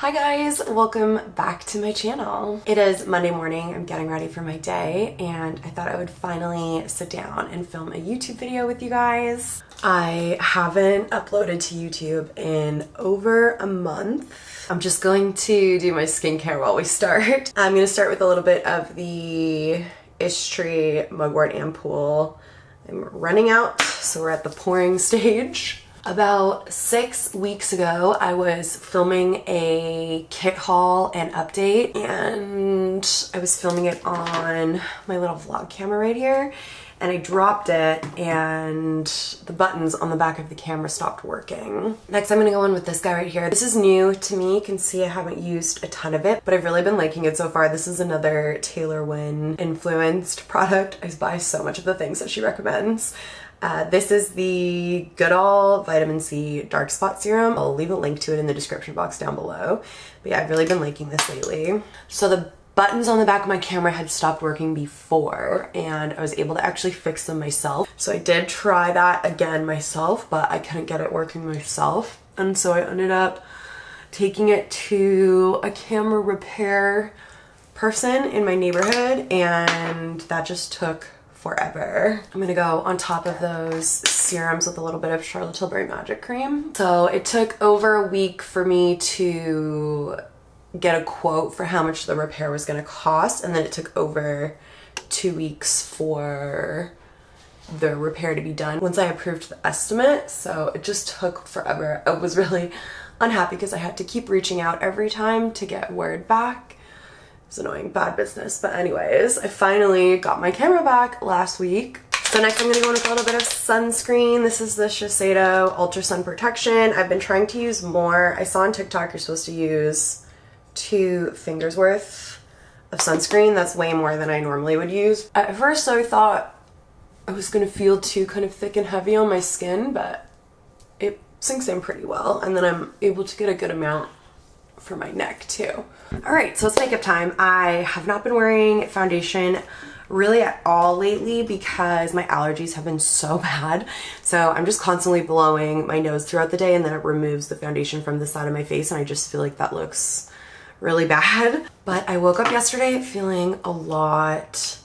Hi guys, welcome back to my channel. It is Monday morning, I'm getting ready for my day, and I thought I would finally sit down and film a YouTube video with you guys. I haven't uploaded to YouTube in over a month. I'm just going to do my skincare while we start. I'm gonna start with a little bit of the Tree Mugwort Ampoule. I'm running out, so we're at the pouring stage. About 6 weeks ago, I was filming a kit haul and update, and I was filming it on my little vlog camera right here, and I dropped it and the buttons on the back of the camera stopped working. Next, I'm gonna go in with this guy right here. This is new to me. You can see I haven't used a ton of it, but I've really been liking it so far. This is another Taylor Wynn influenced product. I buy so much of the things that she recommends. This is the Goodall Vitamin C Dark Spot Serum. I'll leave a link to it in the description box down below. But yeah, I've really been liking this lately. So the buttons on the back of my camera had stopped working before, and I was able to actually fix them myself. So I did try that again myself, but I couldn't get it working myself. And so I ended up taking it to a camera repair person in my neighborhood, and that just took forever. I'm gonna go on top of those serums with a little bit of Charlotte Tilbury Magic Cream. So it took over a week for me to get a quote for how much the repair was gonna cost, and then it took over 2 weeks for the repair to be done once I approved the estimate. So it just took forever. I was really unhappy because I had to keep reaching out every time to get word back. It's annoying, bad business. But anyways, I finally got my camera back last week. So next I'm gonna go in with a little bit of sunscreen. This is the Shiseido Ultra Sun Protection. I've been trying to use more. I saw on TikTok you're supposed to use 2 fingers worth of sunscreen. That's way more than I normally would use. At first I thought I was gonna feel too kind of thick and heavy on my skin, but it sinks in pretty well. And then I'm able to get a good amount for my neck too. All right, so it's makeup time. I have not been wearing foundation really at all lately because my allergies have been so bad. So I'm just constantly blowing my nose throughout the day, and then it removes the foundation from the side of my face, and I just feel like that looks really bad. But I woke up yesterday feeling a lot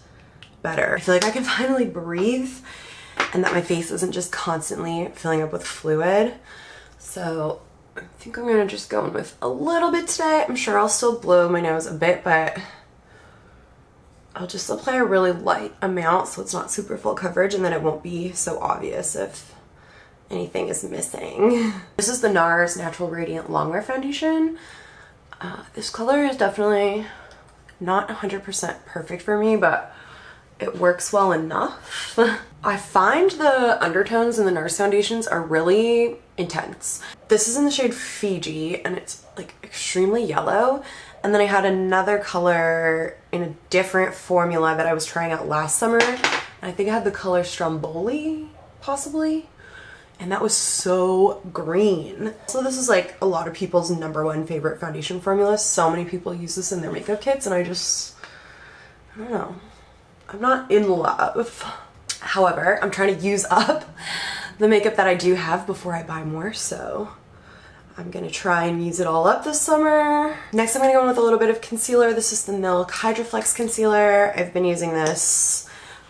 better. I feel like I can finally breathe and that my face isn't just constantly filling up with fluid. So I think I'm gonna just go in with a little bit today. I'm sure I'll still blow my nose a bit, but I'll just apply a really light amount so it's not super full coverage, and then it won't be so obvious if anything is missing. This is the NARS Natural Radiant Longwear Foundation. This color is definitely not 100% perfect for me, but it works well enough. I find the undertones in the NARS foundations are really intense. This is in the shade Fiji, and it's like extremely yellow. And then I had another color in a different formula that I was trying out last summer. And I think I had the color Stromboli, possibly. And that was so green. So this is like a lot of people's #1 favorite foundation formula. So many people use this in their makeup kits, and I don't know. I'm not in love. However, I'm trying to use up the makeup that I do have before I buy more, so I'm gonna try and use it all up this summer. Next, I'm gonna go in with a little bit of concealer. This is the Milk Hydroflex Concealer. I've been using this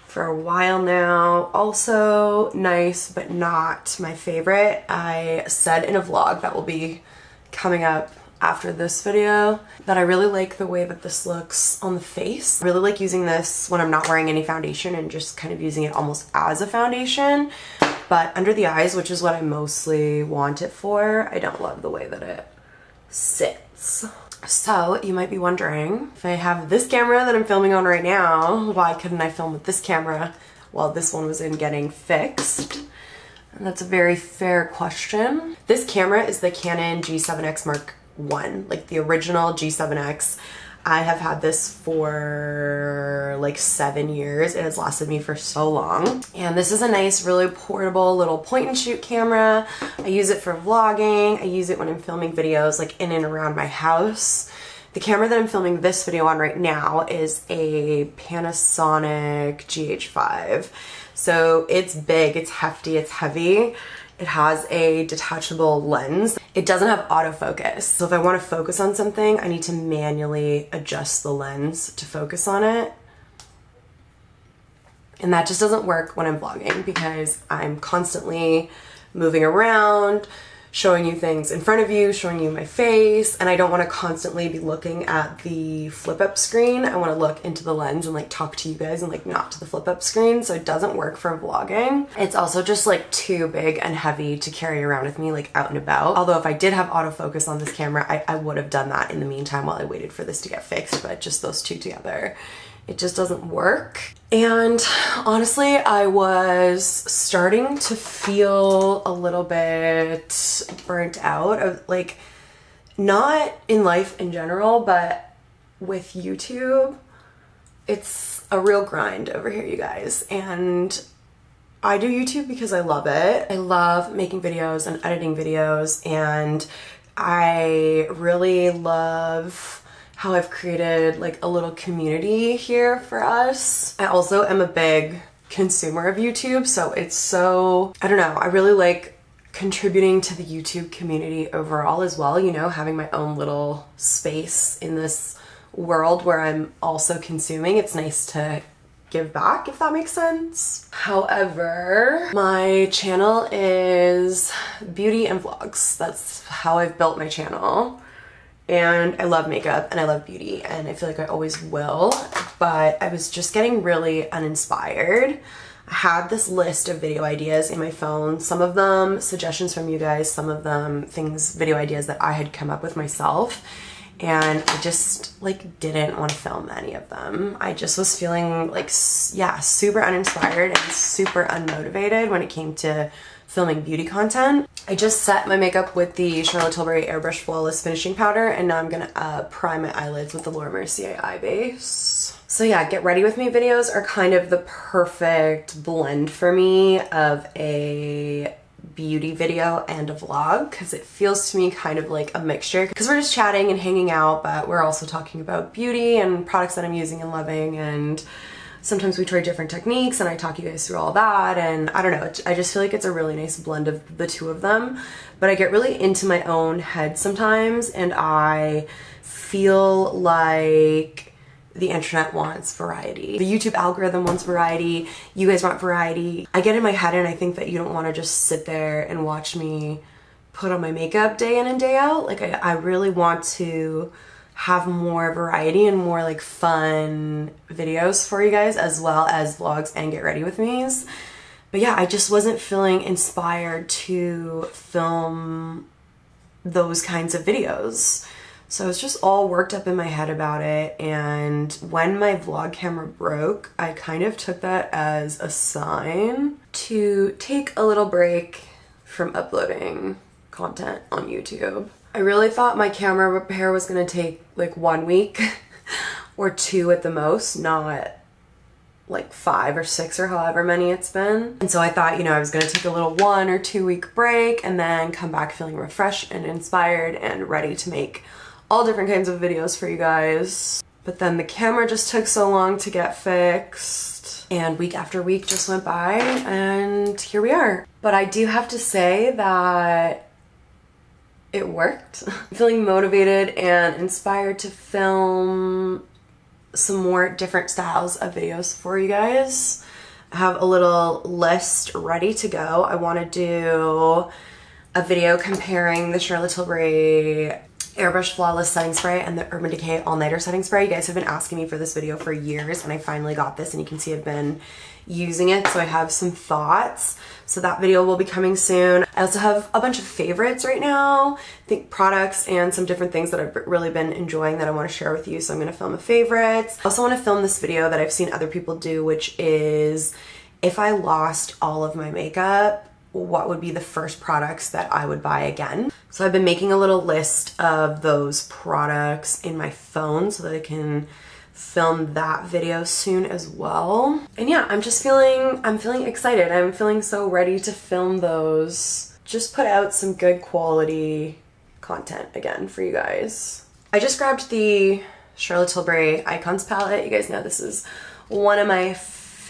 for a while now. Also nice, but not my favorite. I said in a vlog that will be coming up after this video that I really like the way that this looks on the face. I really like using this when I'm not wearing any foundation and just kind of using it almost as a foundation. But under the eyes, which is what I mostly want it for, I don't love the way that it sits. So you might be wondering, if I have this camera that I'm filming on right now, why couldn't I film with this camera while this one was in getting fixed? And that's a very fair question. This camera is the Canon G7X Mark I, like the original G7X. I have had this for like 7 years. It has lasted me for so long. And this is a nice, really portable little point and shoot camera. I use it for vlogging. I use it when I'm filming videos like in and around my house. The camera that I'm filming this video on right now is a Panasonic GH5. So it's big, it's hefty, it's heavy. It has a detachable lens. It doesn't have autofocus. So if I want to focus on something, I need to manually adjust the lens to focus on it. And that just doesn't work when I'm vlogging because I'm constantly moving around, showing you things in front of you, showing you my face, and I don't want to constantly be looking at the flip up screen. I want to look into the lens and like talk to you guys and like not to the flip up screen, so it doesn't work for vlogging. It's also just like too big and heavy to carry around with me like out and about. Although if I did have autofocus on this camera, I would have done that in the meantime while I waited for this to get fixed, but just those two together, it just doesn't work. And honestly, I was starting to feel a little bit burnt out of like, not in life in general, but with YouTube, it's a real grind over here, you guys. And I do YouTube because I love it. I love making videos and editing videos, and I really love how I've created like a little community here for us. I also am a big consumer of YouTube, so it's so, I don't know, I really like contributing to the YouTube community overall as well, you know, having my own little space in this world where I'm also consuming. It's nice to give back, if that makes sense. However, my channel is beauty and vlogs. That's how I've built my channel. And I love makeup and I love beauty, and I feel like I always will, but I was just getting really uninspired. I had this list of video ideas in my phone, some of them suggestions from you guys, some of them video ideas that I had come up with myself, and I just like didn't want to film any of them. I just was feeling like, yeah, super uninspired and super unmotivated when it came to filming beauty content. I just set my makeup with the Charlotte Tilbury Airbrush Flawless Finishing Powder, and now I'm gonna prime my eyelids with the Laura Mercier eye base. So yeah, get ready with me videos are kind of the perfect blend for me of a beauty video and a vlog, because it feels to me kind of like a mixture, because we're just chatting and hanging out, but we're also talking about beauty and products that I'm using and loving, and sometimes we try different techniques and I talk you guys through all that, and I don't know, I just feel like it's a really nice blend of the two of them. But I get really into my own head sometimes, and I feel like the internet wants variety. The YouTube algorithm wants variety. You guys want variety. I get in my head and I think that you don't want to just sit there and watch me put on my makeup day in and day out. Like I really want to have more variety and more like fun videos for you guys, as well as vlogs and get ready with me's. But yeah, I just wasn't feeling inspired to film those kinds of videos. So I was just all worked up in my head about it, and when my vlog camera broke, I kind of took that as a sign to take a little break from uploading content on YouTube. I really thought my camera repair was gonna take like 1 week or 2 at the most, not like 5 or 6 or however many it's been. And so I thought, you know, I was gonna take a little 1 or 2 week break and then come back feeling refreshed and inspired and ready to make all different kinds of videos for you guys. But then the camera just took so long to get fixed, and week after week just went by, and here we are. But I do have to say that it worked. I'm feeling motivated and inspired to film some more different styles of videos for you guys. I have a little list ready to go. I want to do a video comparing the Charlotte Tilbury Airbrush Flawless Setting Spray and the Urban Decay All Nighter Setting Spray. You guys have been asking me for this video for years, and I finally got this, and you can see I've been using it, so I have some thoughts. So that video will be coming soon. I also have a bunch of favorites right now, I think products and some different things that I've really been enjoying that I want to share with you, so I'm going to film a favorites. I also want to film this video that I've seen other people do, which is if I lost all of my makeup, what would be the first products that I would buy again. So I've been making a little list of those products in my phone so that I can film that video soon as well. And yeah, I'm feeling excited. I'm feeling so ready to film those. Just put out some good quality content again for you guys. I just grabbed the Charlotte Tilbury Icons palette. You guys know this is one of my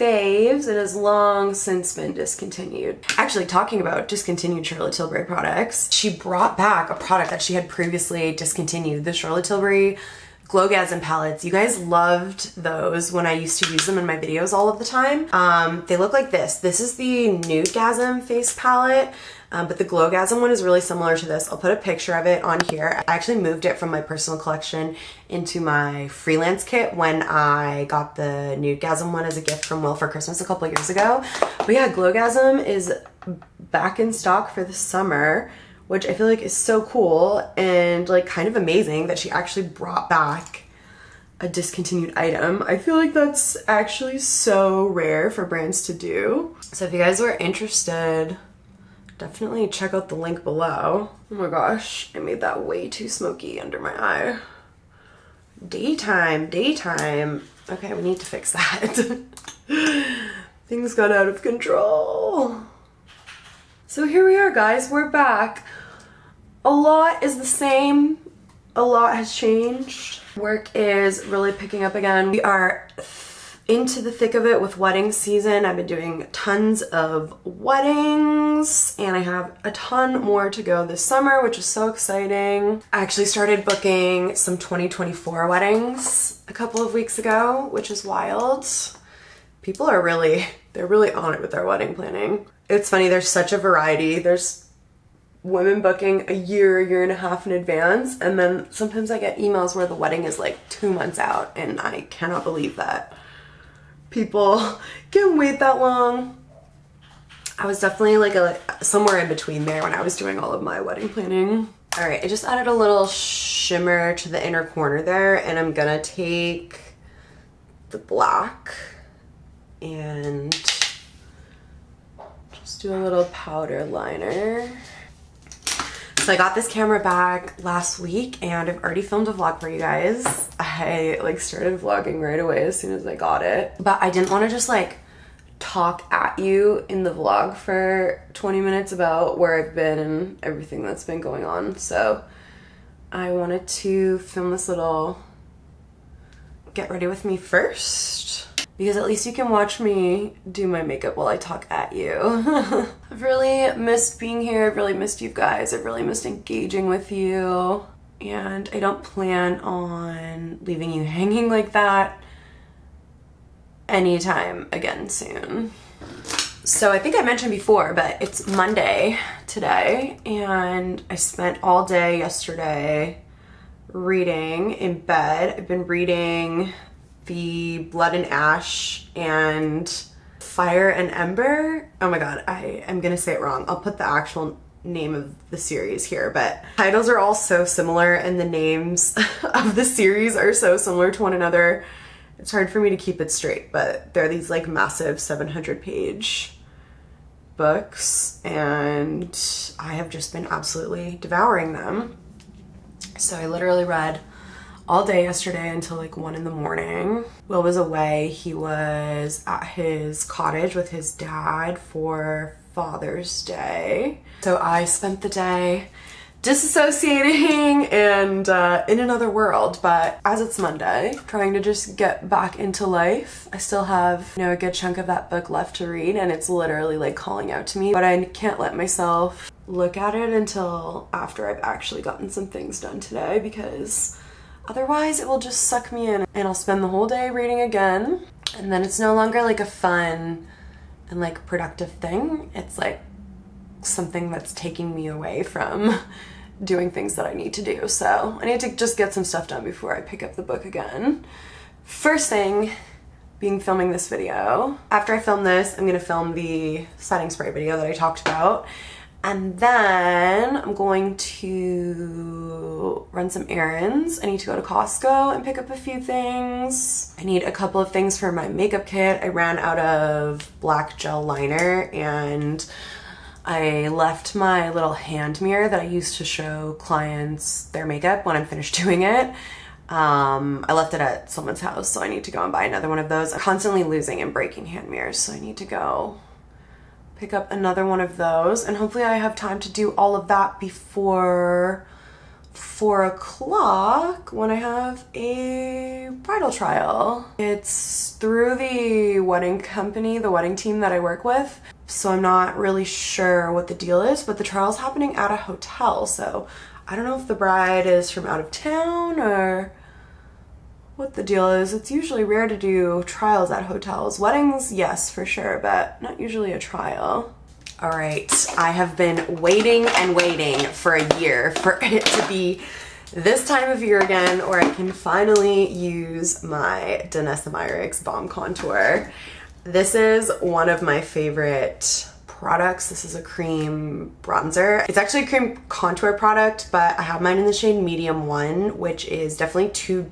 faves. It has long since been discontinued. Actually, talking about discontinued Charlotte Tilbury products, she brought back a product that she had previously discontinued, the Charlotte Tilbury Glowgasm palettes. You guys loved those when I used to use them in my videos all of the time. They look like this. This is the Nudegasm face palette. But the Glowgasm one is really similar to this. I'll put a picture of it on here. I actually moved it from my personal collection into my freelance kit when I got the Nudegasm one as a gift from Will for Christmas a couple years ago. But yeah, Glowgasm is back in stock for the summer, which I feel like is so cool and like kind of amazing that she actually brought back a discontinued item. I feel like that's actually so rare for brands to do. So if you guys were interested, definitely check out the link below. Oh my gosh, I made that way too smoky under my eye. Daytime. Okay, we need to fix that. Things got out of control. So here we are, guys, we're back. A lot is the same. A lot has changed. Work is really picking up again. We are into the thick of it with wedding season. I've been doing tons of weddings and I have a ton more to go this summer, which is so exciting. I actually started booking some 2024 weddings a couple of weeks ago, which is wild. People are they're really on it with their wedding planning. It's funny, there's such a variety. There's women booking a year and a half in advance, and then sometimes I get emails where the wedding is like 2 months out, and I cannot believe that people can wait that long. I was definitely like somewhere in between there when I was doing all of my wedding planning. All right, I just added a little shimmer to the inner corner there, and I'm gonna take the black and just do a little powder liner. So I got this camera back last week and I've already filmed a vlog for you guys. I like started vlogging right away as soon as I got it. But I didn't want to just like talk at you in the vlog for 20 minutes about where I've been and everything that's been going on. So I wanted to film this little get ready with me first, because at least you can watch me do my makeup while I talk at you. I've really missed being here. I've really missed you guys. I've really missed engaging with you. And I don't plan on leaving you hanging like that anytime again soon. So I think I mentioned before, but it's Monday today, and I spent all day yesterday reading in bed. I've been reading the Blood and Ash and Fire and Ember. Oh my god, I am gonna say it wrong. I'll put the actual name of the series here, but titles are all so similar and the names of the series are so similar to one another. It's hard for me to keep it straight, but they're these like massive 700-page books and I have just been absolutely devouring them. So I literally read all day yesterday until like 1 in the morning. Will was away. He was at his cottage with his dad for Father's Day. So I spent the day disassociating and in another world, but as it's Monday, trying to just get back into life. I still have, you know, a good chunk of that book left to read and it's literally like calling out to me, but I can't let myself look at it until after I've actually gotten some things done today, because otherwise it will just suck me in and I'll spend the whole day reading again, and then it's no longer like a fun and like productive thing. It's like something that's taking me away from doing things that I need to do. So I need to just get some stuff done before I pick up the book again. First thing being filming this video. After I film this, I'm gonna film the setting spray video that I talked about. And then I'm going to run some errands. I need to go to Costco and pick up a few things. I need a couple of things for my makeup kit. I ran out of black gel liner and I left my little hand mirror that I used to show clients their makeup when I'm finished doing it. I left it at someone's house, so I need to go and buy another one of those. I'm constantly losing and breaking hand mirrors, so I need to go pick up another one of those, and hopefully I have time to do all of that before 4 o'clock when I have a bridal trial. It's through the wedding company, the wedding team that I work with. So I'm not really sure what the deal is, but the trial's happening at a hotel. So I don't know if the bride is from out of town or what the deal is. It's usually rare to do trials at hotels. Weddings, yes, for sure, but not usually a trial. All right, I have been waiting and waiting for a year for it to be this time of year again, where I can finally use my Danessa Myricks Balm Contour. This is one of my favorite products. This is a cream bronzer. It's actually a cream contour product, but I have mine in the shade medium 1, which is definitely too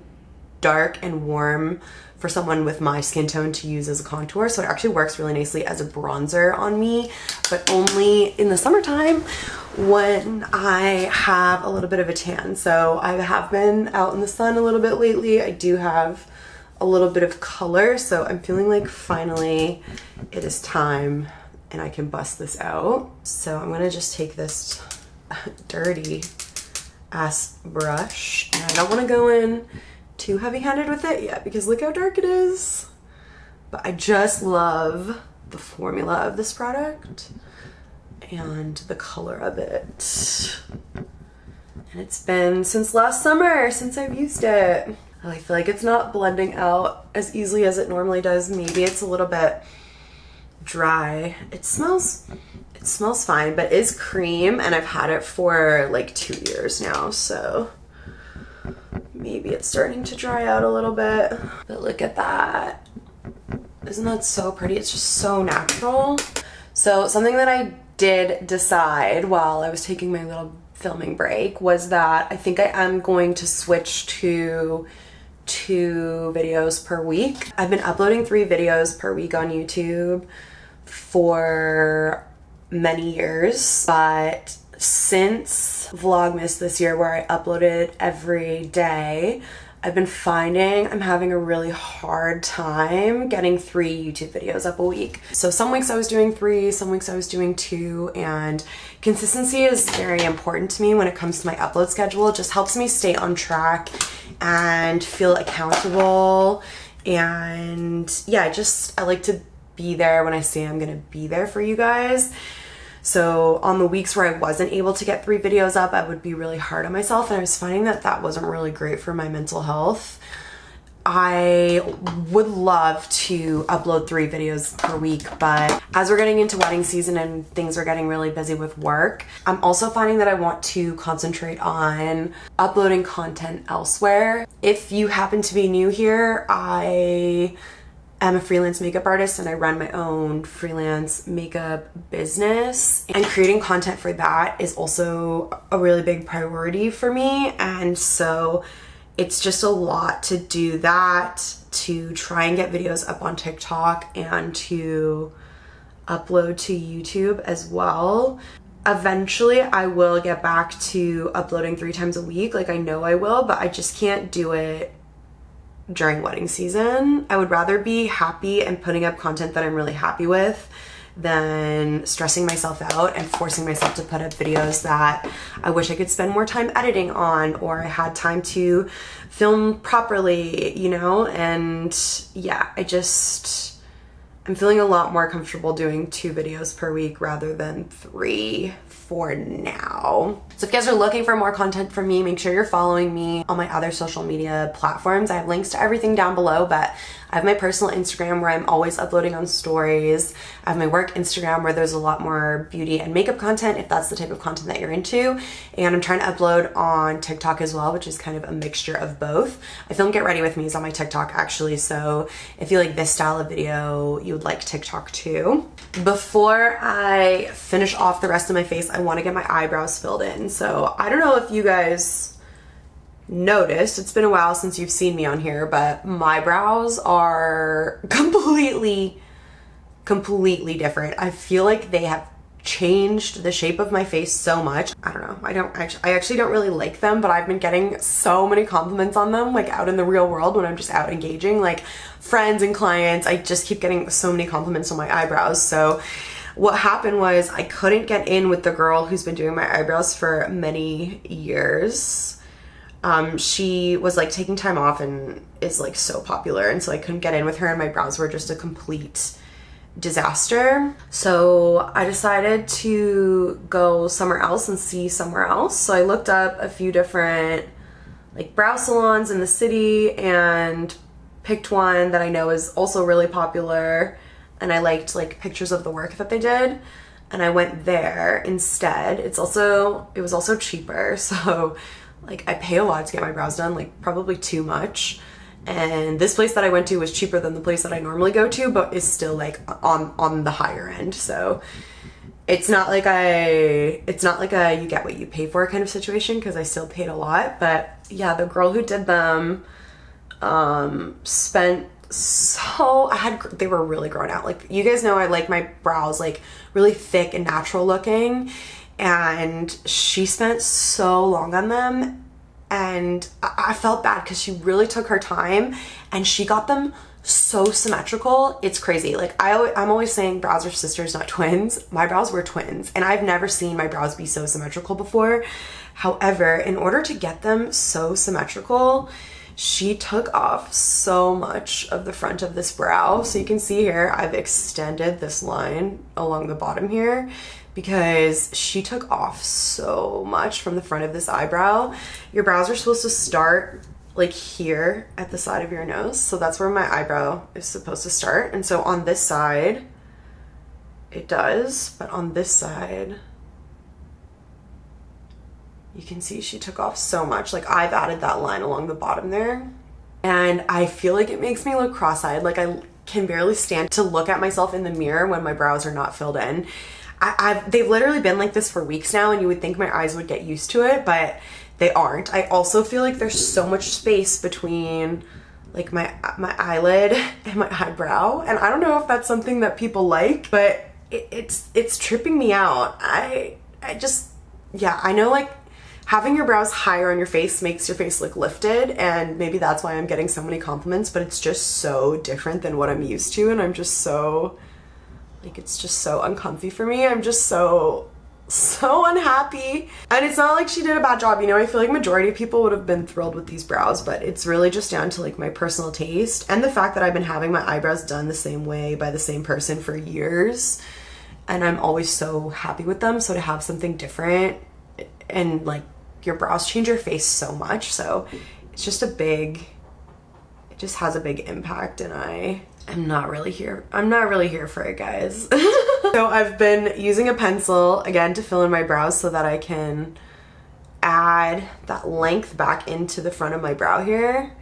dark and warm for someone with my skin tone to use as a contour. So it actually works really nicely as a bronzer on me, but only in the summertime when I have a little bit of a tan. So I have been out in the sun a little bit lately. I do have a little bit of color, so I'm feeling like finally it is time and I can bust this out. So I'm gonna just take this dirty ass brush, and I don't wanna go in too heavy-handed with it yet because look how dark it is. But I just love the formula of this product and the color of it. And it's been since last summer since I've used it. I feel like it's not blending out as easily as it normally does. Maybe it's a little bit dry. It smells fine, but it is cream, and I've had it for like 2 years now, so maybe it's starting to dry out a little bit. But look at that. Isn't that so pretty? It's just so natural. So something that I did decide while I was taking my little filming break was that I think I am going to switch to 2 videos per week. I've been uploading 3 videos per week on YouTube for many years, but since Vlogmas this year, where I uploaded every day, I've been finding I'm having a really hard time getting 3 YouTube videos up a week. So some weeks I was doing 3, some weeks I was doing 2, and consistency is very important to me when it comes to my upload schedule. It just helps me stay on track and feel accountable. And yeah, I like to be there when I say I'm gonna be there for you guys. So on the weeks where I wasn't able to get 3 videos up, I would be really hard on myself, and I was finding that that wasn't really great for my mental health. I would love to upload 3 videos per week, but as we're getting into wedding season and things are getting really busy with work, I'm also finding that I want to concentrate on uploading content elsewhere. If you happen to be new here, I'm a freelance makeup artist and I run my own freelance makeup business, and creating content for that is also a really big priority for me. And so it's just a lot to do that, to try and get videos up on TikTok and to upload to YouTube as well. Eventually I will get back to uploading 3 times a week, like I know I will, but I just can't do it during wedding season. I would rather be happy and putting up content that I'm really happy with than stressing myself out and forcing myself to put up videos that I wish I could spend more time editing on, or I had time to film properly, you know? And yeah, I'm feeling a lot more comfortable doing 2 videos per week rather than 3 for now. So if you guys are looking for more content from me, make sure you're following me on my other social media platforms. I have links to everything down below, but I have my personal Instagram where I'm always uploading on stories. I have my work Instagram where there's a lot more beauty and makeup content if that's the type of content that you're into. And I'm trying to upload on TikTok as well, which is kind of a mixture of both. I film Get Ready With Me is on my TikTok actually, so if you like this style of video, you would like TikTok too. Before I finish off the rest of my face, I want to get my eyebrows filled in. So I don't know if you guys noticed, it's been a while since you've seen me on here, but my brows are completely different. I feel like they have changed the shape of my face so much. I don't know. I actually don't really like them, but I've been getting so many compliments on them, like out in the real world when I'm just out engaging, like friends and clients. I just keep getting so many compliments on my eyebrows. So what happened was I couldn't get in with the girl who's been doing my eyebrows for many years. She was like taking time off and is like so popular, and so I couldn't get in with her, and my brows were just a complete disaster. So I decided to go somewhere else and see somewhere else. So I looked up a few different like brow salons in the city and picked one that I know is also really popular, and I liked like pictures of the work that they did, and I went there instead. It was also cheaper, so like I pay a lot to get my brows done, like probably too much. And this place that I went to was cheaper than the place that I normally go to, but is still like on the higher end. So it's not like a you get what you pay for kind of situation, because I still paid a lot. But yeah, the girl who did them spent they were really grown out. Like, you guys know I like my brows like really thick and natural looking, and she spent so long on them, and I felt bad because she really took her time and she got them so symmetrical. It's crazy. Like, I'm always saying brows are sisters, not twins. My brows were twins, and I've never seen my brows be so symmetrical before. However, in order to get them so symmetrical, she took off so much of the front of this brow. So you can see here, I've extended this line along the bottom here because she took off so much from the front of this eyebrow. Your brows are supposed to start like here at the side of your nose. So that's where my eyebrow is supposed to start. And so on this side, it does, but on this side, you can see she took off so much. Like, I've added that line along the bottom there, and I feel like it makes me look cross-eyed. Like, I can barely stand to look at myself in the mirror when my brows are not filled in. They've literally been like this for weeks now, and you would think my eyes would get used to it, but they aren't. I also feel like there's so much space between like my eyelid and my eyebrow, and I don't know if that's something that people like, but it's tripping me out. I know, like, having your brows higher on your face makes your face look lifted, and maybe that's why I'm getting so many compliments, but it's just so different than what I'm used to, and I'm just so, like, it's just so uncomfy for me. I'm just so unhappy. And it's not like she did a bad job, you know. I feel like majority of people would have been thrilled with these brows, but it's really just down to like my personal taste and the fact that I've been having my eyebrows done the same way by the same person for years, and I'm always so happy with them. So to have something different, and like, your brows change your face so much, so it's just it just has a big impact, and I'm not really here for it, guys. So I've been using a pencil again to fill in my brows so that I can add that length back into the front of my brow here.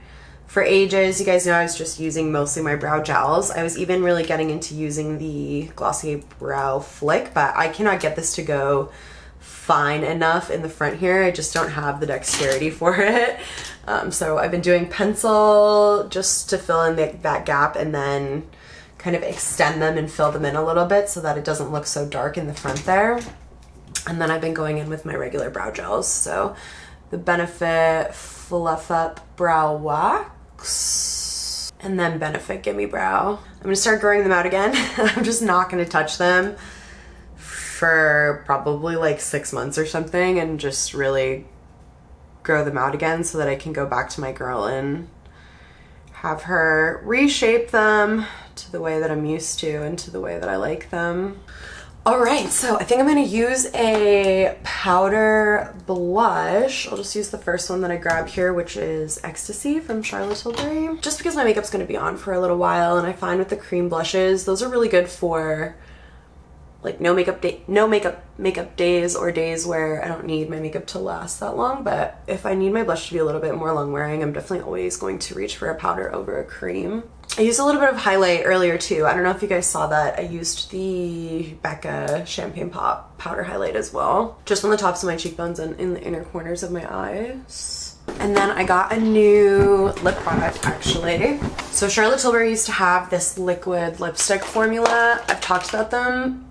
For ages, you guys know I was just using mostly my brow gels. I was even really getting into using the Glossier Brow Flick, but I cannot get this to go fine enough in the front here. I just don't have the dexterity for it. So I've been doing pencil just to fill in that gap, and then kind of extend them and fill them in a little bit so that it doesn't look so dark in the front there. And then I've been going in with my regular brow gels. So the Benefit Fluff Up Brow Wax, and then Benefit Gimme Brow. I'm gonna start growing them out again. I'm just not gonna touch them for probably like 6 months or something, and just really grow them out again so that I can go back to my girl and have her reshape them to the way that I'm used to and to the way that I like them. All right, so I think I'm gonna use a powder blush. I'll just use the first one that I grabbed here, which is Ecstasy from Charlotte Tilbury, just because my makeup's gonna be on for a little while, and I find with the cream blushes, those are really good for like no makeup days, or days where I don't need my makeup to last that long. But if I need my blush to be a little bit more long wearing, I'm definitely always going to reach for a powder over a cream. I used a little bit of highlight earlier too. I don't know if you guys saw that. I used the Becca Champagne Pop powder highlight as well, just on the tops of my cheekbones and in the inner corners of my eyes. And then I got a new lip product, actually. So Charlotte Tilbury used to have this liquid lipstick formula. I've talked about them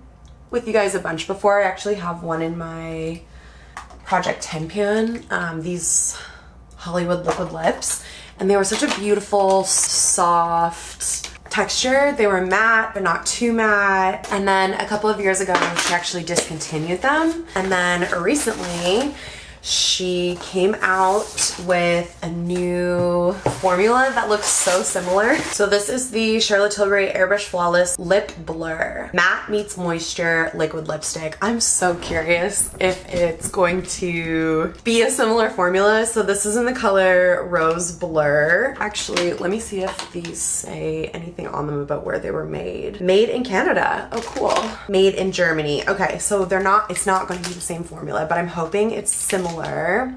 with you guys a bunch before. I actually have one in my Project 10 pan, these Hollywood liquid lips, and they were such a beautiful, soft, texture. They were matte, but not too matte. And then a couple of years ago, she actually discontinued them. And then recently, she came out with a new formula that looks so similar. So this is the Charlotte Tilbury Airbrush Flawless Lip Blur. Matte meets moisture liquid lipstick. I'm so curious if it's going to be a similar formula. So this is in the color Rose Blur. Actually, let me see if these say anything on them about where they were made. Made in Canada. Oh, cool. Made in Germany. Okay, so it's not going to be the same formula, but I'm hoping it's similar.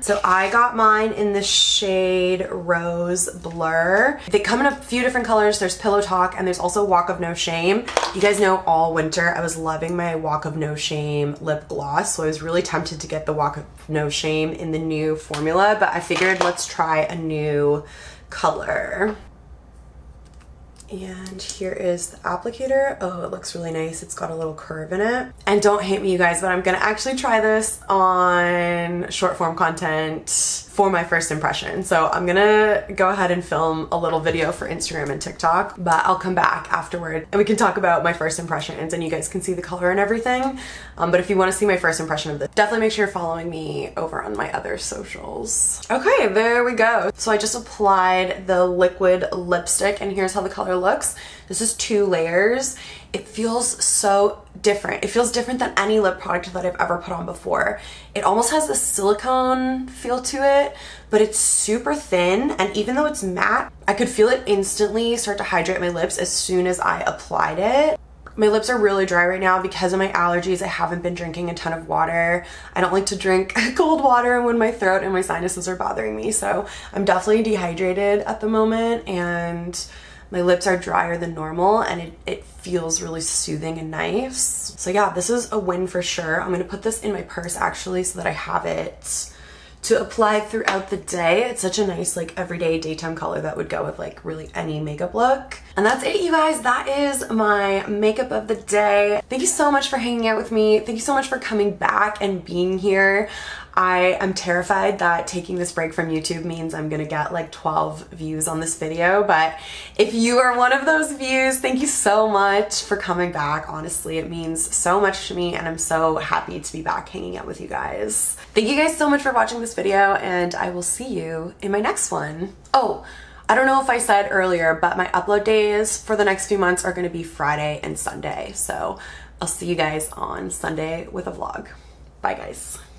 So I got mine in the shade Rose Blur. They come in a few different colors. There's Pillow Talk and there's also Walk of No Shame. You guys know all winter I was loving my Walk of No Shame lip gloss, so I was really tempted to get the Walk of No Shame in the new formula, but I figured let's try a new color. And here is the applicator. Oh, it looks really nice. It's got a little curve in it. And don't hate me, you guys, but I'm gonna actually try this on short form content for my first impression. So I'm gonna go ahead and film a little video for Instagram and TikTok, but I'll come back afterward and we can talk about my first impressions and you guys can see the color and everything. But if you wanna see my first impression of this, definitely make sure you're following me over on my other socials. Okay, there we go. So I just applied the liquid lipstick and here's how the color looks. This is 2 layers. It feels so different. It feels different than any lip product that I've ever put on before. It almost has this silicone feel to it, but it's super thin, and even though it's matte, I could feel it instantly start to hydrate my lips as soon as I applied it. My lips are really dry right now because of my allergies. I haven't been drinking a ton of water. I don't like to drink cold water when my throat and my sinuses are bothering me, so I'm definitely dehydrated at the moment, and my lips are drier than normal, and it feels really soothing and nice. So yeah, this is a win for sure. I'm gonna put this in my purse actually so that I have it to apply throughout the day. It's such a nice like everyday daytime color that would go with like really any makeup look. And that's it, you guys. That is my makeup of the day. Thank you so much for hanging out with me. Thank you so much for coming back and being here. I am terrified that taking this break from YouTube means I'm gonna get like 12 views on this video, but if you are one of those views, thank you so much for coming back. Honestly, it means so much to me and I'm so happy to be back hanging out with you guys. Thank you guys so much for watching this video and I will see you in my next one. Oh, I don't know if I said earlier, but my upload days for the next few months are gonna be Friday and Sunday. So I'll see you guys on Sunday with a vlog. Bye guys.